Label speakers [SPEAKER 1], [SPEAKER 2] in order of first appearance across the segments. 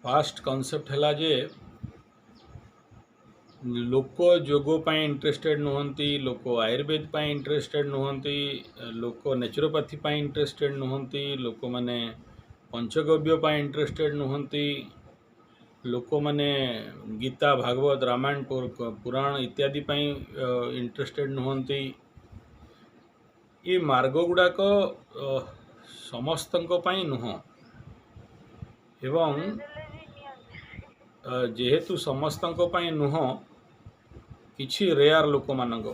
[SPEAKER 1] Fast concept है जे लोक जोग इंटरेस्टेड नुहति, लोक आयुर्वेद पर इंटरेस्टेड नुहति, लोक नेचुरोपैथी पर इंटरेस्टेड नुहति, लोक माने पंचगव्य पर इंटरेस्टेड नुहति, लोक माने गीता भागवत रामायण पुराण इत्यादि इंटरेस्टेड नुहति। ये मार्ग गुड़ाक समस्तों नुह एवं जेहेतु समस्तों नुह किछि रेयर लोक मानक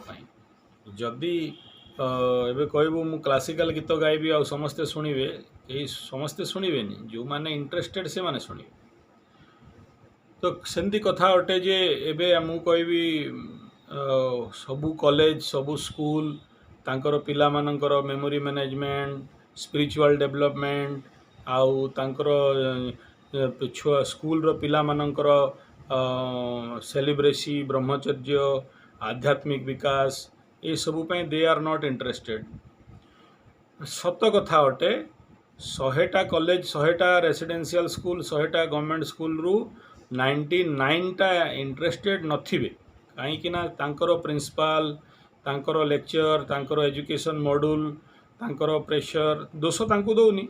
[SPEAKER 1] जदि एबे कहबू मु क्लासिकल गीत गाइबी आ समस्ते शुणिबे, कई समस्ते शुणिबेनी, जो माने इंटरेस्टेड से माने शुणिबे। तो सेमती कथा अटे जे एबे मु कहबी सबू कॉलेज सबू स्कूल तांकर पिला मानकर मेमोरी मैनेजमेंट, स्पिरिचुअल डेवलपमेंट आउ तांकर छुआ स्कूल रो पिला मानकर सेलिब्रेसी ब्रह्मचर्य आध्यात्मिक विकास ये सबू पे दे आर नॉट इंटरेस्टेड। सत कथा अटे 100टा कॉलेज 100टा रेसिडेंशियल स्कूल 100टा गवर्नमेंट स्कूल रु 99टा इंटरेस्टेड नथिबे, कहीं तांकर प्रिंसिपल तांकर लेक्चर तांकर एजुकेशन मॉड्यूल तांकर प्रेशर दोष तांको दौनी,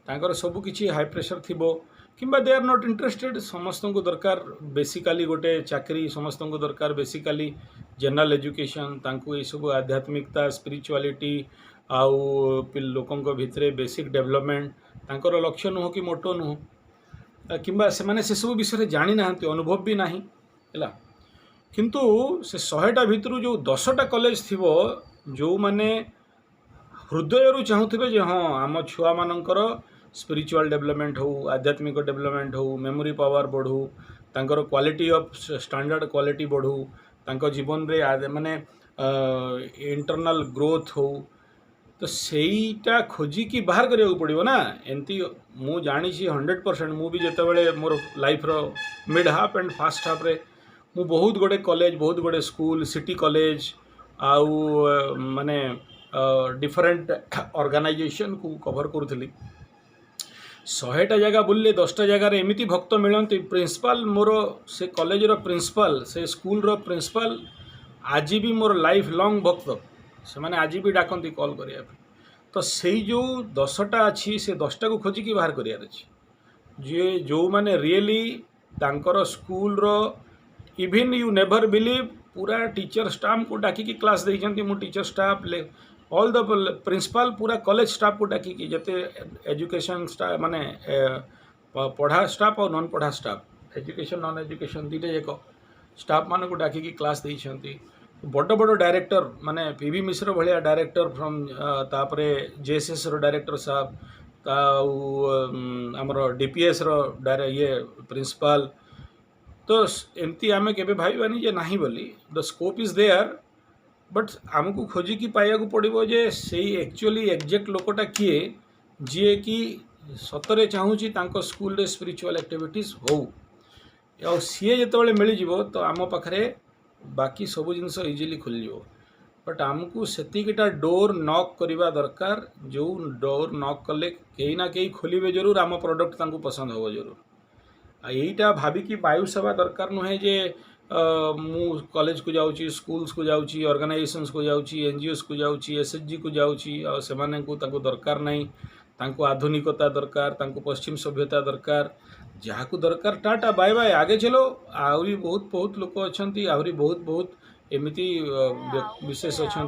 [SPEAKER 1] तांकर सबू किछि हाई प्रेशर थिबो किंबा दे आर नॉट इंटरेस्टेड। समस्त को दरकार बेसिकली गोटे चाकरी, समस्त को दरकार बेसिकली जनरल एजुकेशन, तांको ये सब आध्यात्मिकता स्पिरिचुअलिटी आउ लोकों भितरे बेसिक डेवलपमेंट तांकर लक्ष्य नुह कि मोटो नुह किंबा से माने से सब विषय जानी ना, अनुभव भी नाही हैला। किंतु से 100टा भितर जो 10टा कॉलेज थिबो जो माने हृदय चाहूबे जे हाँ आम छुआ मानकर स्पिरिचुअल डेवलपमेंट हो, आध्यात्मिक डेवलपमेंट हो, मेमोरी पावर बढ़ू, तांकर क्वालिटी ऑफ स्टैंडर्ड क्वालिटी बढ़ू, तांको जीवन रे माने इंटरनल ग्रोथ हो, तो सेईटा खोजी की बाहर करिया पड़िबो ना। एंती मु जानी 100% मु भी जते बेले मोर लाइफ रो mid half and fast half रे मु बहुत गुडे कॉलेज बहुत गुडे स्कूल सिटी कॉलेज आउ माने डिफरेंट ऑर्गेनाइजेशन को कवर करूथली। 100टा जगह बुल्ले 10टा जगह एमती भक्त मिलती। प्रिंसिपल मोर से कॉलेज रो प्रिंसिपल से स्कूल रो प्रिंसिपल आज भी मोर लाइफ लॉन्ग भक्त, से माने आज भी डाकती कॉल करिया। तो से जो 10टा अच्छी से 10टा को खोजिकी बाहर करियार अछि जे जो माने रियली तांकर स्कूल रो इवन यू नेवर बिलीव पूरा टीचर स्टाफ को डाकी क्लास देइछंती। मु टीचर स्टाफ ले ऑल द प्रिंसिपल पूरा कॉलेज स्टाफ को डाकी जते एजुकेशन स्टाफ माने पढ़ा स्टाफ और नॉन पढ़ा स्टाफ एजुकेशन नॉन एजुकेशन दीटे एक स्टाफ मान को डाकी की देइछंती। बड़ बड़ डायरेक्टर माने पीवी मिश्र भलिया डायरेक्टर फ्रॉम तापरे जेएसएस रो डायरेक्टर साहब आमर डीपीएस रो ये प्रिंसिपल। तो एमती आम के भाई जे नहीं बोली the scope is there, but आमको खोजिकी पाइबा पड़ो जे से एक्चुअली एक्जेक्ट लोकटा किए जी कि सतरे चाहूँगी तांको स्कूल रे स्पिरिचुअल एक्टिविटीज हो आ सी जो मिल तो आम पाखे बाकी सब जिनस इजिली खुल जाव। बट आमको सेतिकिटा डोर नॉक करवा दरकार, जो डोर नॉक कले कहीं ना कहीं खोलिए जरूर आम प्रोडक्ट तांको पसंद हो जरूर। यहीटा भाविकी वायु सेवा दरकार नुहे जे मु कॉलेज को जाऊँगी स्कूल्स को जाऊँगी ऑर्गेनाइजेशंस को जाऊँगी एनजीओस को जाऊँगी एसएचजी को जाऊँगी और से दरकार नहीं, तांको आधुनिकता दरकार, तांको पश्चिम सभ्यता दरकार, जहाँ को दरकार टाटा बाय बाय आगे चलो। आहरी बहुत बहुत लोक अच्छा आहरी बहुत बहुत एमती विशेष अच्छा।